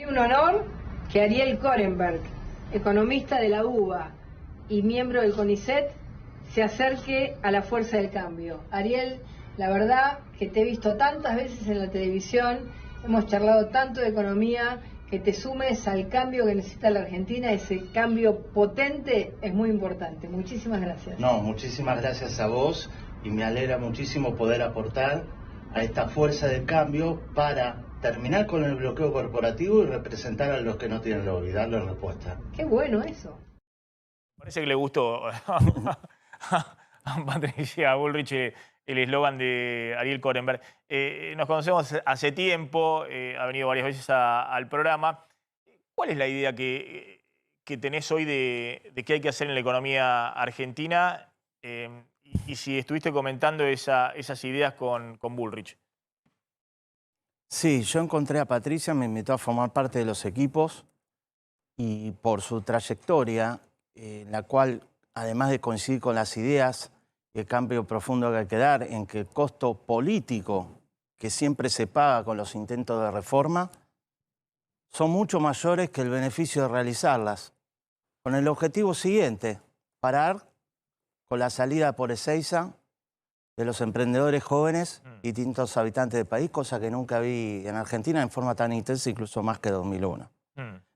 Un honor que Ariel Korenberg, economista de la UBA y miembro del CONICET, se acerque a la fuerza del cambio. Ariel, la verdad que te he visto tantas veces en la televisión, hemos charlado tanto de economía, que te sumes al cambio que necesita la Argentina, ese cambio potente es muy importante. Muchísimas gracias. No, muchísimas gracias a vos y me alegra muchísimo poder aportar a esta fuerza de cambio para terminar con el bloqueo corporativo y representar a los que no tienen lobby, darle respuesta. Qué bueno eso. Parece que le gustó a Patricia Bullrich el eslogan de Ariel Korenberg. Nos conocemos hace tiempo, ha venido varias veces al programa. ¿Cuál es la idea que tenés hoy de qué hay que hacer en la economía argentina? Y si estuviste comentando esas ideas con Bullrich. Sí, yo encontré a Patricia, me invitó a formar parte de los equipos y por su trayectoria, en la cual, además de coincidir con las ideas y el cambio profundo que hay que dar, en que el costo político que siempre se paga con los intentos de reforma son mucho mayores que el beneficio de realizarlas, con el objetivo siguiente, parar con la salida por Ezeiza de los emprendedores jóvenes y distintos habitantes del país, cosa que nunca vi en Argentina en forma tan intensa, incluso más que 2001.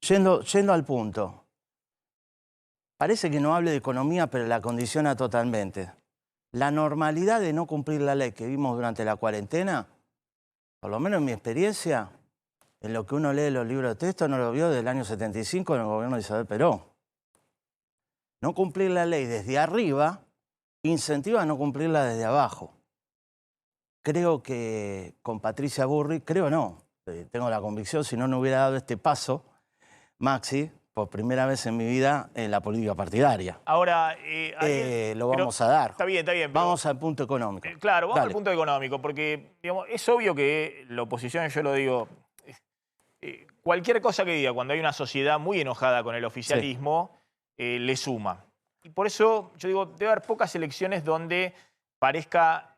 Yendo al punto, parece que no hable de economía, pero la condiciona totalmente. La normalidad de no cumplir la ley que vimos durante la cuarentena, por lo menos en mi experiencia, en lo que uno lee los libros de texto, no lo vio desde el año 75 en el gobierno de Isabel Perón. No cumplir la ley desde arriba incentiva a no cumplirla desde abajo. Creo que con Patricia Bullrich, creo no, tengo la convicción, si no, no hubiera dado este paso, Maxi, por primera vez en mi vida en la política partidaria. Ahora, lo vamos a dar. Está bien, está bien. Vamos al punto económico. Claro, vamos al punto económico, porque digamos, es obvio que la oposición, yo lo digo, cualquier cosa que diga cuando hay una sociedad muy enojada con el oficialismo, le suma. Y por eso, yo digo, debe haber pocas elecciones donde parezca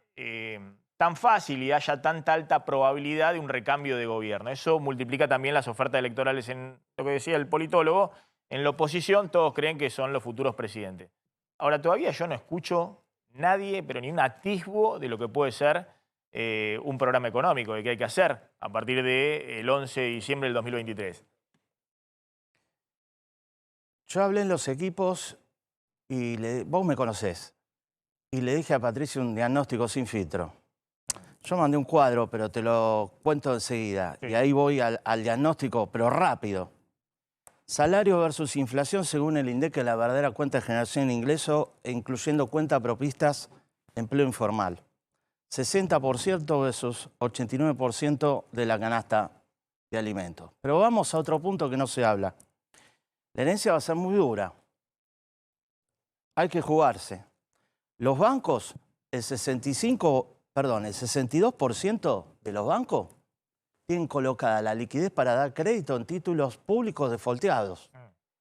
tan fácil y haya tanta alta probabilidad de un recambio de gobierno. Eso multiplica también las ofertas electorales en lo que decía el politólogo. En la oposición todos creen que son los futuros presidentes. Ahora, todavía yo no escucho nadie, pero ni un atisbo de lo que puede ser un programa económico, de qué hay que hacer a partir del 11 de diciembre del 2023. Yo hablé en los equipos y vos me conocés. Y le dije a Patricia un diagnóstico sin filtro. Yo mandé un cuadro, pero te lo cuento enseguida. Sí. Y ahí voy al diagnóstico, pero rápido. Salario versus inflación según el INDEC, la verdadera cuenta de generación de ingresos, incluyendo cuentas propistas, empleo informal. 60% versus 89% de la canasta de alimentos. Pero vamos a otro punto que no se habla. La herencia va a ser muy dura. Hay que jugarse. Los bancos, el 62% de los bancos tienen colocada la liquidez para dar crédito en títulos públicos defolteados.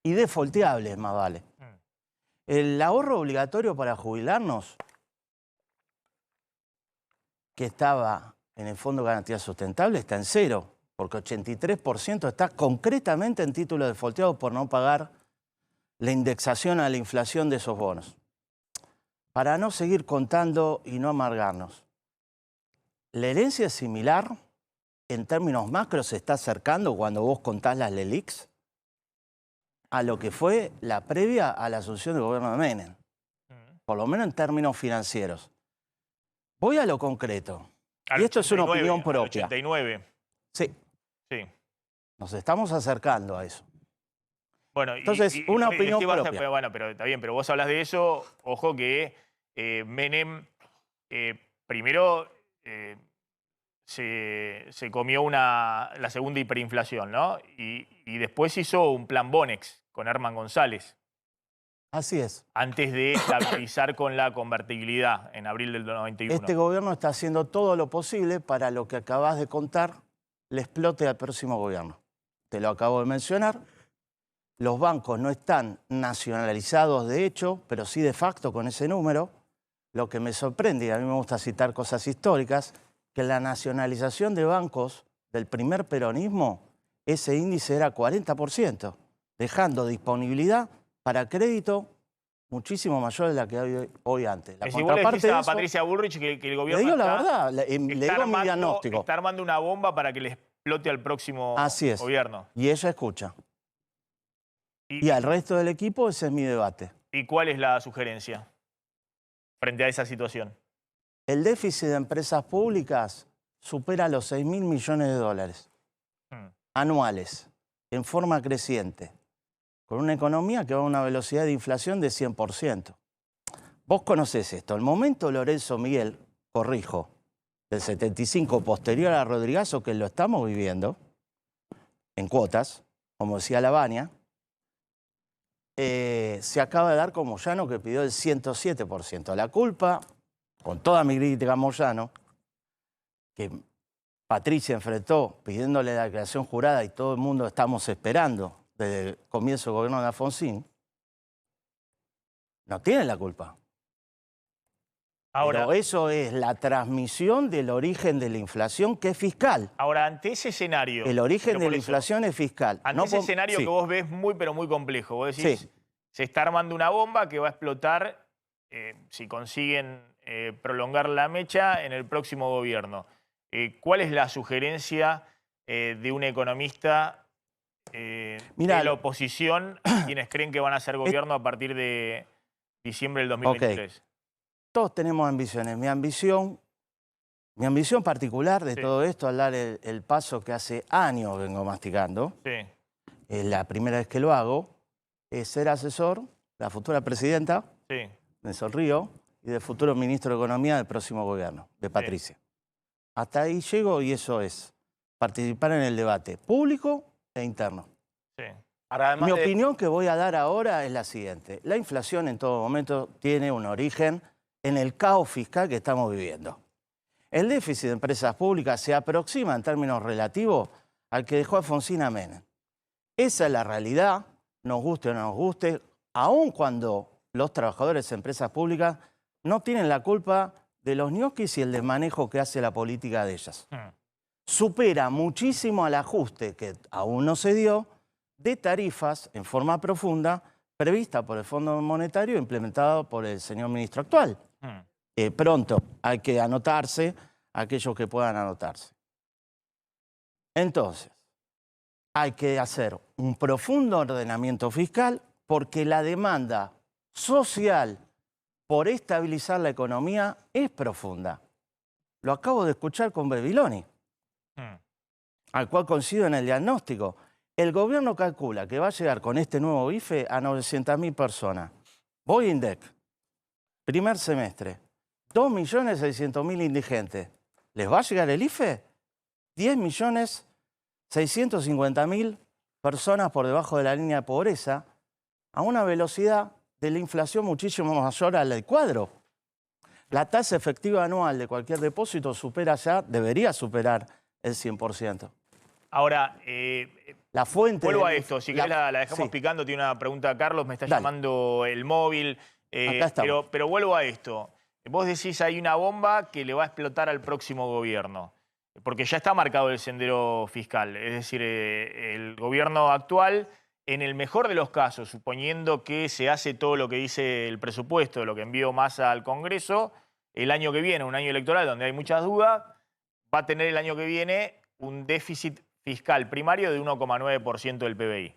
Y defolteables, más vale. El ahorro obligatorio para jubilarnos, que estaba en el Fondo de Garantía Sustentable, está en cero, porque 83% está concretamente en títulos defolteados por no pagar la indexación a la inflación de esos bonos. Para no seguir contando y no amargarnos, la herencia es similar, en términos macros se está acercando cuando vos contás las LELIQs a lo que fue la previa a la asunción del gobierno de Menem, por lo menos en términos financieros. Voy a lo concreto, y esto es una opinión propia. 89. Sí. Sí. Nos estamos acercando a eso. Bueno, entonces, una opinión propia. Pero bueno, pero está bien, pero vos hablas de eso, ojo que Menem primero se comió la segunda hiperinflación, ¿no? Y después hizo un plan Bonex con Herman González. Así es. Antes de estabilizar con la convertibilidad en abril del 91. Este gobierno está haciendo todo lo posible para lo que acabas de contar le explote al próximo gobierno. Te lo acabo de mencionar. Los bancos no están nacionalizados de hecho, pero sí de facto con ese número. Lo que me sorprende, y a mí me gusta citar cosas históricas, que la nacionalización de bancos del primer peronismo ese índice era 40%, dejando disponibilidad para crédito muchísimo mayor de la que hay hoy antes. La si vos le decís de a eso, Patricia Bullrich que el gobierno le digo la verdad, le digo mi diagnóstico. Está armando una bomba para que le explote al próximo gobierno. Y ella escucha. Y al resto del equipo ese es mi debate. ¿Y cuál es la sugerencia frente a esa situación? El déficit de empresas públicas supera los 6.000 millones de dólares anuales, en forma creciente, con una economía que va a una velocidad de inflación de 100%. Vos conocés esto. El momento Lorenzo Miguel, corrijo, del 75 posterior a Rodrigazo, que lo estamos viviendo, en cuotas, como decía Lavagna, se acaba de dar con Moyano, que pidió el 107%. La culpa, con toda mi crítica a Moyano, que Patricia enfrentó pidiéndole la declaración jurada y todo el mundo estamos esperando desde el comienzo del gobierno de Alfonsín, no tiene la culpa. Ahora, pero eso es la transmisión del origen de la inflación, que es fiscal. Ahora, ante ese escenario... El origen de la inflación es fiscal. Ante ese escenario que vos ves muy, pero muy complejo. Vos decís, se está armando una bomba que va a explotar si consiguen prolongar la mecha en el próximo gobierno. ¿Cuál es la sugerencia de un economista de la oposición, quienes creen que van a ser gobierno a partir de diciembre del 2023? Todos tenemos ambiciones. Mi ambición particular de todo esto, al dar el paso que hace años vengo masticando, es la primera vez que lo hago, es ser asesor de la futura presidenta, de Sol Río, y del futuro ministro de Economía del próximo gobierno, de Patricia. Hasta ahí llego y eso es participar en el debate público e interno. Mi opinión que voy a dar ahora es la siguiente. La inflación en todo momento tiene un origen en el caos fiscal que estamos viviendo. El déficit de empresas públicas se aproxima en términos relativos al que dejó Alfonsín a Menem. Esa es la realidad, nos guste o no nos guste, aun cuando los trabajadores de empresas públicas no tienen la culpa de los ñoquis y el desmanejo que hace la política de ellas. Supera muchísimo al ajuste que aún no se dio de tarifas en forma profunda prevista por el Fondo Monetario e implementado por el señor ministro actual. Pronto hay que anotarse, aquellos que puedan anotarse. Entonces, hay que hacer un profundo ordenamiento fiscal porque la demanda social por estabilizar la economía es profunda. Lo acabo de escuchar con Beviloni, al cual coincido en el diagnóstico. El gobierno calcula que va a llegar con este nuevo IFE a 900.000 personas. Voy INDEC, primer semestre, 2.600.000 indigentes. ¿Les va a llegar el IFE? 10.650.000 personas por debajo de la línea de pobreza, a una velocidad de la inflación muchísimo mayor a la del cuadro. La tasa efectiva anual de cualquier depósito debería superar el 100%. Ahora, la fuente vuelvo a esto, si querés la dejamos picando, tiene una pregunta Carlos, me está llamando el móvil, pero vuelvo a esto. Vos decís hay una bomba que le va a explotar al próximo gobierno, porque ya está marcado el sendero fiscal, es decir, el gobierno actual, en el mejor de los casos, suponiendo que se hace todo lo que dice el presupuesto, lo que envió Massa al Congreso, el año que viene, un año electoral donde hay muchas dudas, va a tener el año que viene un déficit fiscal primario de 1,9% del PBI.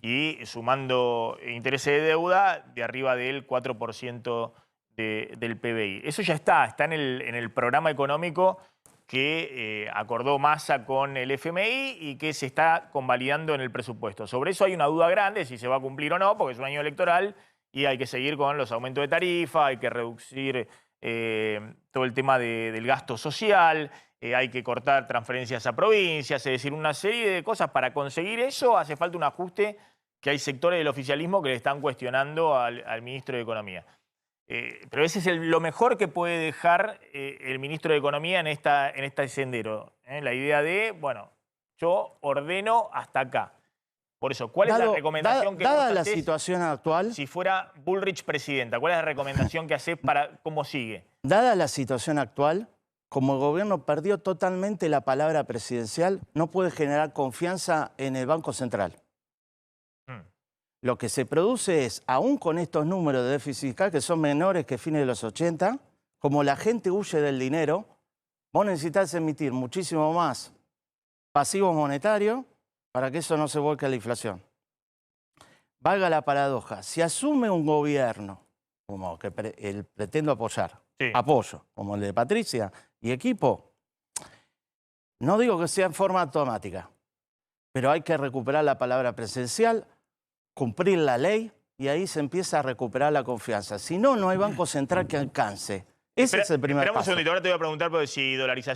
Y sumando intereses de deuda de arriba del 4% del PBI. Eso ya está en el programa económico que acordó Massa con el FMI y que se está convalidando en el presupuesto. Sobre eso hay una duda grande, si se va a cumplir o no, porque es un año electoral y hay que seguir con los aumentos de tarifa, hay que reducir todo el tema del gasto social, hay que cortar transferencias a provincias, es decir, una serie de cosas. Para conseguir eso hace falta un ajuste que hay sectores del oficialismo que le están cuestionando al ministro de Economía. Pero ese es lo mejor que puede dejar el ministro de Economía en este sendero. La idea de, bueno, yo ordeno hasta acá. Por eso, ¿cuál es la recomendación que dada la situación actual, si fuera Bullrich presidenta? ¿Cuál es la recomendación que haces para cómo sigue? Dada la situación actual, como el gobierno perdió totalmente la palabra presidencial, no puede generar confianza en el Banco Central. Lo que se produce es, aún con estos números de déficit fiscal que son menores que fines de los 80, como la gente huye del dinero, vos necesitas emitir muchísimo más pasivos monetarios para que eso no se vuelque a la inflación. Valga la paradoja, si asume un gobierno, como que pretendo apoyar, apoyo, como el de Patricia y equipo, no digo que sea en forma automática, pero hay que recuperar la palabra presidencial, cumplir la ley y ahí se empieza a recuperar la confianza. Si no, no hay Banco Central que alcance. Ese es el primer paso. Esperamos un segundito, ahora te voy a preguntar porque si dolarización